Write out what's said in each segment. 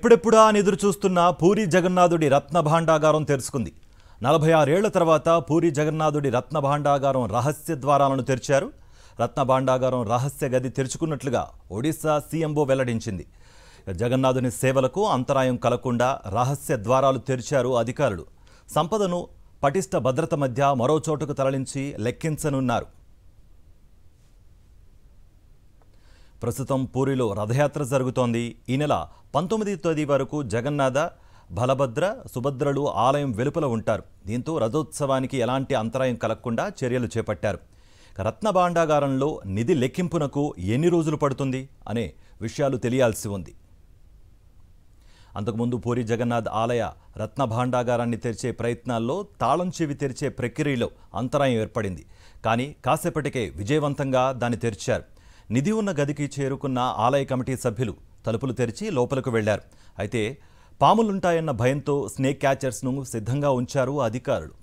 ఎప్పుడెప్పుడా అని ఎదురు చూస్తున్న పూరి జగన్నాథుడి రత్న భాండాగారం తెరుచుకుంది. 46 ఏళ్ల తర్వాత పూరి జగన్నాథుడి రత్న భాండాగారం రహస్య ద్వారాలను తెరిచారు. రత్న భాండాగారం రహస్య గది తెరుచుకున్నట్లుగా ఒడిశా సీఎంఓ వెల్లడించింది. జగన్నాథుని సేవలకు అంతరాయం కలగకుండా రహస్య ద్వారాలు తెరిచారు అధికారులు. సంపదను పటిష్ట భద్రత మధ్య మరో చోటుకు తరలించి లెక్కించనున్నారు. ప్రస్తుతం పూరిలో రథయాత్ర జరుగుతోంది. ఈ నెల 19వ తేదీ వరకు జగన్నాథ, బలభద్ర, సుభద్రలు ఆలయం వెలుపల ఉంటారు. దీంతో రథోత్సవానికి ఎలాంటి అంతరాయం కలగకుండా చర్యలు చేపట్టారు. రత్న భాండాగారంలో నిధి లెక్కింపునకు ఎన్ని రోజులు పడుతుంది అనే విషయాలు తెలియాల్సి ఉంది. అంతకుముందు పూరి జగన్నాథ్ ఆలయ రత్న భాండాగారాన్ని తెరిచే ప్రయత్నాల్లో తాళం చెవి తెరిచే ప్రక్రియలో అంతరాయం ఏర్పడింది. కానీ కాసేపటికే విజయవంతంగా దాన్ని తెరిచారు. నిధి ఉన్న గదికి చేరుకున్న ఆలయ కమిటీ సభ్యులు తలుపులు తెరిచి లోపలకు వెళ్లారు. అయితే పాములుంటాయన్న భయంతో స్నేక్ క్యాచర్స్ను సిద్ధంగా ఉంచారు అధికారులు.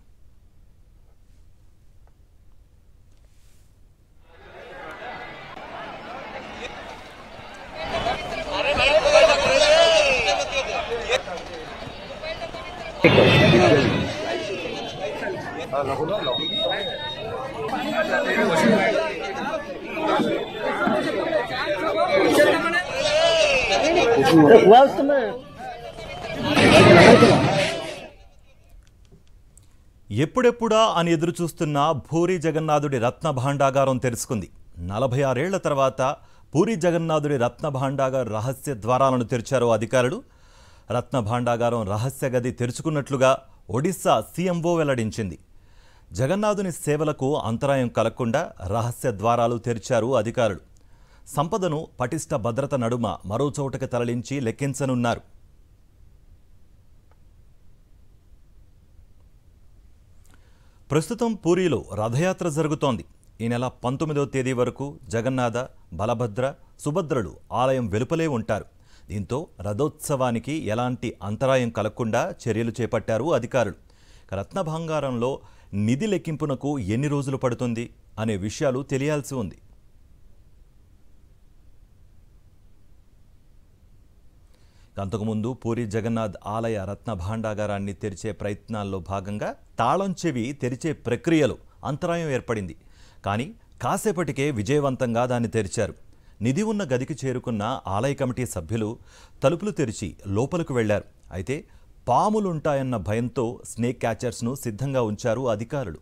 ఎప్పుడెప్పుడా అని ఎదురు చూస్తున్న పూరి జగన్నాథుడి రత్న భాండాగారం తెరుచుకుంది. 46 ఏళ్ల తర్వాత పూరి జగన్నాథుడి రత్న భాండాగార రహస్య ద్వారాలను తెరిచారు అధికారులు. రత్న భాండాగారం రహస్య గది తెరుచుకున్నట్లుగా ఒడిశా సీఎంఓ వెల్లడించింది. జగన్నాథుని సేవలకు అంతరాయం కలగకుండా రహస్య ద్వారాలు తెరిచారు అధికారులు. సంపదను పటిష్ట భద్రత నడుమ మరో చోటకి తరలించి లెక్కించనున్నారు. ప్రస్తుతం పూరిలో రథయాత్ర జరుగుతోంది. ఈ నెల 19వ తేదీ వరకు జగన్నాథ, బలభద్ర, సుభద్రలు ఆలయం వెలుపలే ఉంటారు. దీంతో రథోత్సవానికి ఎలాంటి అంతరాయం కలగకుండా చర్యలు చేపట్టారు అధికారులు. రత్న భాండాగారంలో నిధి లెక్కింపునకు ఎన్ని రోజులు పడుతుంది అనే విషయాలు తెలియాల్సి ఉంది. అంతకుముందు పూరి జగన్నాథ్ ఆలయ రత్న భాండాగారాన్ని తెరిచే ప్రయత్నాల్లో భాగంగా తాళం చెవి తెరిచే ప్రక్రియలో అంతరాయం ఏర్పడింది. కానీ కాసేపటికే విజయవంతంగా దాన్ని తెరిచారు. నిధి ఉన్న గదికి చేరుకున్న ఆలయ కమిటీ సభ్యులు తలుపులు తెరిచి లోపలకు వెళ్లారు. అయితే పాములుంటాయన్న భయంతో స్నేక్ క్యాచర్స్ను సిద్ధంగా ఉంచారు అధికారులు.